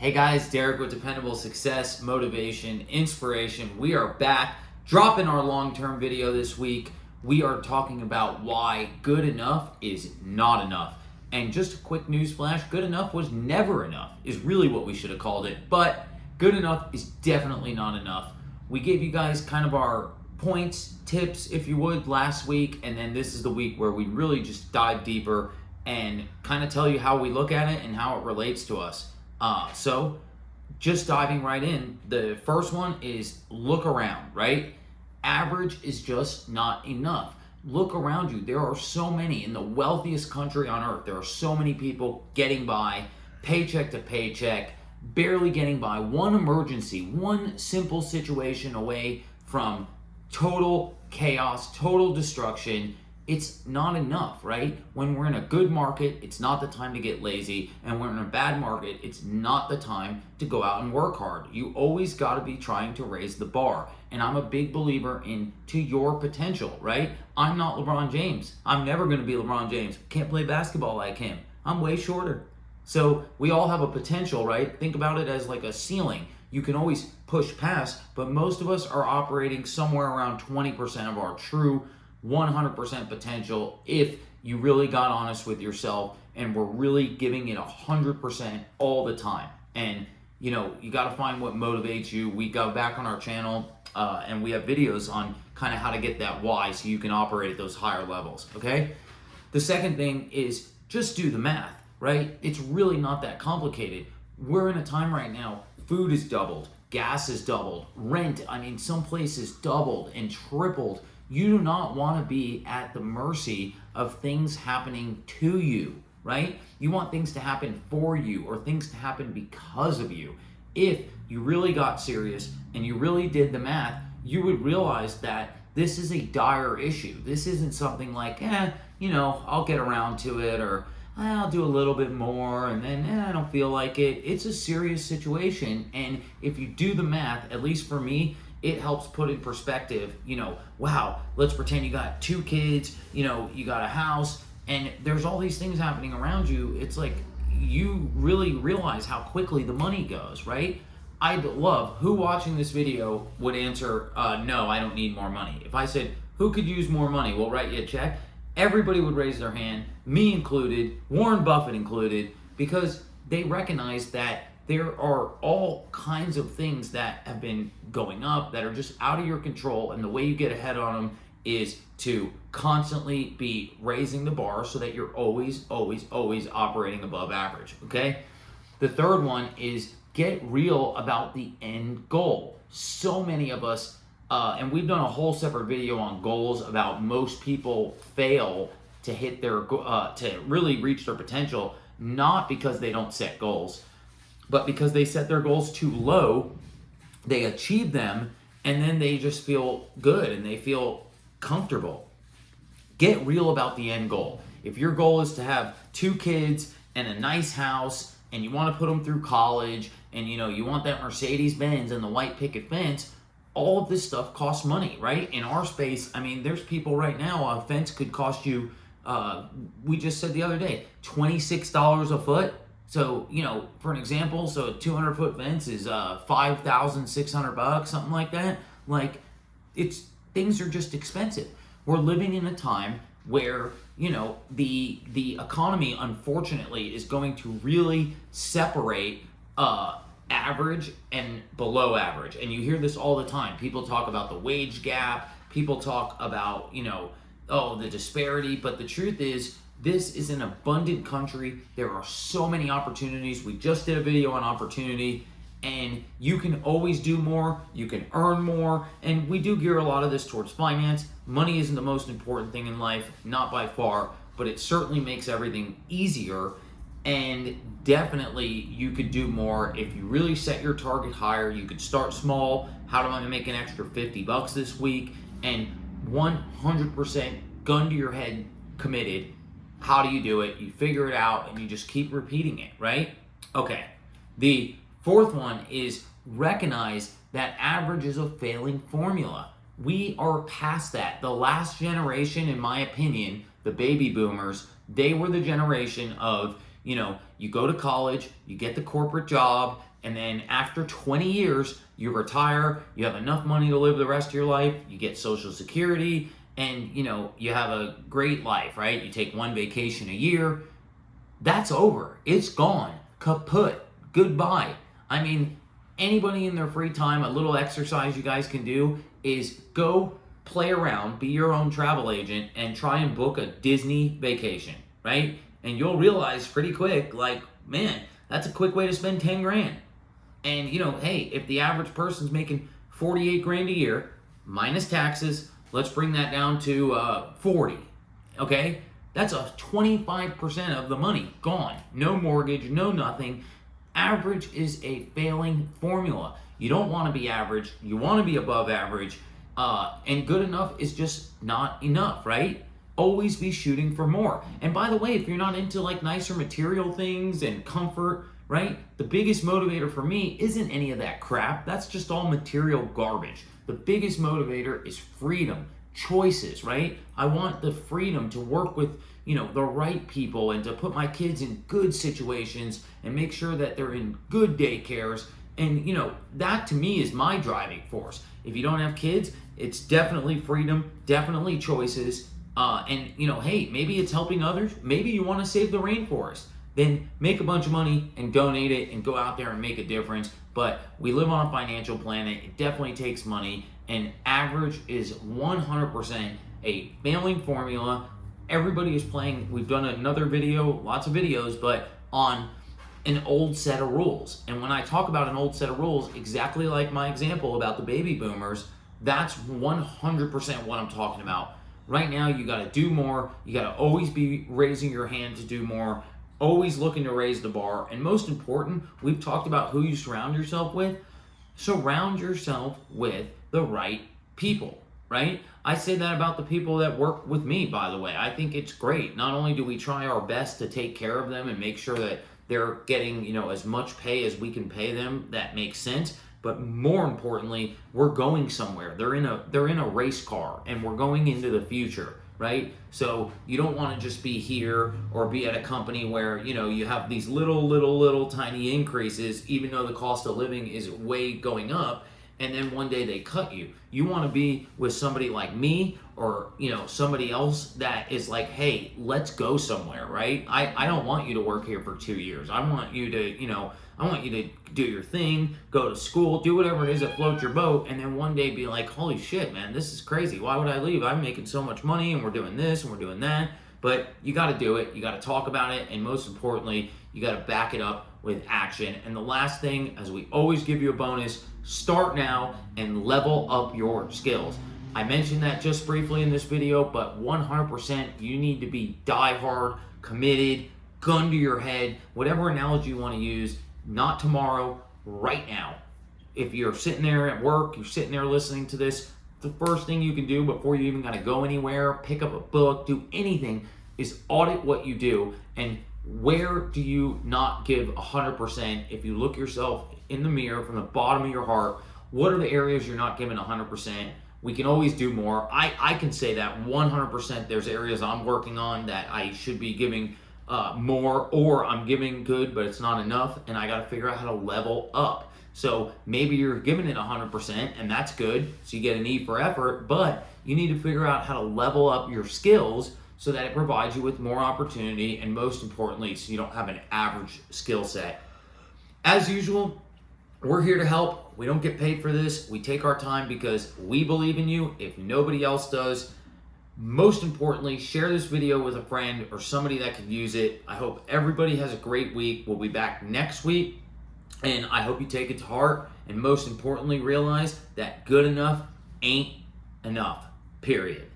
Hey guys, Derek with Dependable Success, Motivation, Inspiration. We are back, dropping our long-term video this week. We are talking about why good enough is not enough. And just a quick news flash, good enough was never enough, is really what we should have called it. But good enough is definitely not enough. We gave you guys kind of our points, tips, if you would, last week. And then this is the week where we really just dive deeper and kind of tell you how we look at it and how it relates to us. So just diving right in, the first one is look around, right? Average is just not enough. Look around you. There are so many in the wealthiest country on earth. There are so many people getting by, paycheck to paycheck, barely getting by. One emergency, one simple situation away from total chaos, total destruction. It's not enough, right? When we're in a good market, it's not the time to get lazy. And when we're in a bad market, it's not the time to go out and work hard. You always got to be trying to raise the bar. And I'm a big believer into your potential, right? I'm not LeBron James. I'm never going to be LeBron James. Can't play basketball like him. I'm way shorter. So we all have a potential, right? Think about it as like a ceiling. You can always push past, but most of us are operating somewhere around 20% of our true 100% potential if you really got honest with yourself and were really giving it 100% all the time. And you know, you got to find what motivates you. We go back on our channel and we have videos on kind of how to get that why so you can operate at those higher levels, okay? The second thing is just do the math, right? It's really not that complicated. We're in a time right now, food is doubled, gas is doubled, rent, some places doubled and tripled. You do not want to be at the mercy of things happening to you, right? You want things to happen for you or things to happen because of you. If you really got serious and you really did the math, you would realize that this is a dire issue. This isn't something like, I'll get around to it, or I'll do a little bit more and then I don't feel like it. It's a serious situation. And if you do the math, at least for me, it helps put in perspective, wow, let's pretend you got 2 kids, you got a house, and there's all these things happening around you. It's like you really realize how quickly the money goes, right? I'd love, who watching this video would answer, no, I don't need more money. If I said, who could use more money? We'll write you a check. Everybody would raise their hand, me included, Warren Buffett included, because they recognize that there are all kinds of things that have been going up that are just out of your control, and the way you get ahead on them is to constantly be raising the bar so that you're always operating above average, okay? The third one is get real about the end goal. So many of us, and we've done a whole separate video on goals about most people fail to hit their, to really reach their potential, not because they don't set goals, but because they set their goals too low, they achieve them, and then they just feel good and they feel comfortable. Get real about the end goal. If your goal is to have 2 kids and a nice house, and you want to put them through college, and you want that Mercedes-Benz and the white picket fence, all of this stuff costs money, right? In our space, there's people right now, a fence could cost you, we just said the other day, $26 a foot. So, for an example, so a 200-foot fence is $5,600, something like that. Like, things are just expensive. We're living in a time where, the economy, unfortunately, is going to really separate average and below average. And you hear this all the time. People talk about the wage gap. People talk about, the disparity. But the truth is, this is an abundant country. There are so many opportunities. We just did a video on opportunity, and you can always do more. You can earn more, and we do gear a lot of this towards finance. Money isn't the most important thing in life, not by far, but it certainly makes everything easier, and definitely you could do more if you really set your target higher. You could start small. How do I make an extra $50 this week? And 100% gun to your head committed. How do you do it? You figure it out and you just keep repeating it, right? Okay. The fourth one is recognize that average is a failing formula. We are past that. The last generation, in my opinion, the baby boomers, they were the generation of, you go to college, you get the corporate job, And then after 20 years, you retire, you have enough money to live the rest of your life, you get Social Security, and you have a great life, right? You take one vacation a year. That's over. It's gone. Kaput. Goodbye. I mean, anybody in their free time, a little exercise you guys can do is go play around, be your own travel agent, and try and book a Disney vacation, right? And you'll realize pretty quick, like, man, that's a quick way to spend 10 grand. And hey, if the average person's making 48 grand a year, minus taxes, let's bring that down to 40, okay? That's a 25% of the money gone. No mortgage, no nothing. Average is a failing formula. You don't want to be average. You want to be above average. And good enough is just not enough, right? Always be shooting for more. And by the way, if you're not into like nicer material things and comfort, right? The biggest motivator for me isn't any of that crap. That's just all material garbage. The biggest motivator is freedom, choices, right? I want the freedom to work with, the right people and to put my kids in good situations and make sure that they're in good daycares. And, that to me is my driving force. If you don't have kids, it's definitely freedom, definitely choices. And, hey, maybe it's helping others. Maybe you want to save the rainforest. Then make a bunch of money and donate it and go out there and make a difference. But we live on a financial planet. It definitely takes money. And average is 100% a failing formula. Everybody is playing. We've done another video, lots of videos, but on an old set of rules. And when I talk about an old set of rules, exactly like my example about the baby boomers, that's 100% what I'm talking about. Right now, you got to do more. You got to always be raising your hand to do more, always looking to raise the bar. And most important, we've talked about who you surround yourself with. Surround yourself with the right people, right? I say that about the people that work with me, by the way. I think it's great. Not only do we try our best to take care of them and make sure that they're getting, as much pay as we can pay them that makes sense, but more importantly, we're going somewhere. They're in a race car and we're going into the future, right? So you don't want to just be here or be at a company where, you have these little tiny increases, even though the cost of living is way going up, and then one day they cut you. You want to be with somebody like me or, somebody else that is like, hey, let's go somewhere, right? I don't want you to work here for 2 years. I want you to, I want you to do your thing, go to school, do whatever it is that floats your boat, and then one day be like, holy shit, man, this is crazy. Why would I leave? I'm making so much money, and we're doing this, and we're doing that. But you got to do it. You got to talk about it, and most importantly, you got to back it up with action. And the last thing, as we always give you a bonus, start now and level up your skills. I mentioned that just briefly in this video, but 100% you need to be diehard, committed, gun to your head, whatever analogy you want to use. Not tomorrow, right now. If you're sitting there at work, you're sitting there listening to this, the first thing you can do before you even got to go anywhere, pick up a book, do anything, is audit what you do. And where do you not give 100%? If you look yourself in the mirror from the bottom of your heart, what are the areas you're not giving 100%? We can always do more. I can say that 100%. There's areas I'm working on that I should be giving more, or I'm giving good, but it's not enough, and I got to figure out how to level up. So maybe you're giving it 100%, and that's good, so you get an E for effort, but you need to figure out how to level up your skills so that it provides you with more opportunity, and most importantly, so you don't have an average skill set. As usual, we're here to help. We don't get paid for this. We take our time because we believe in you if nobody else does. Most importantly, share this video with a friend or somebody that could use it. I hope everybody has a great week. We'll be back next week, and I hope you take it to heart. And most importantly, realize that good enough ain't enough, period.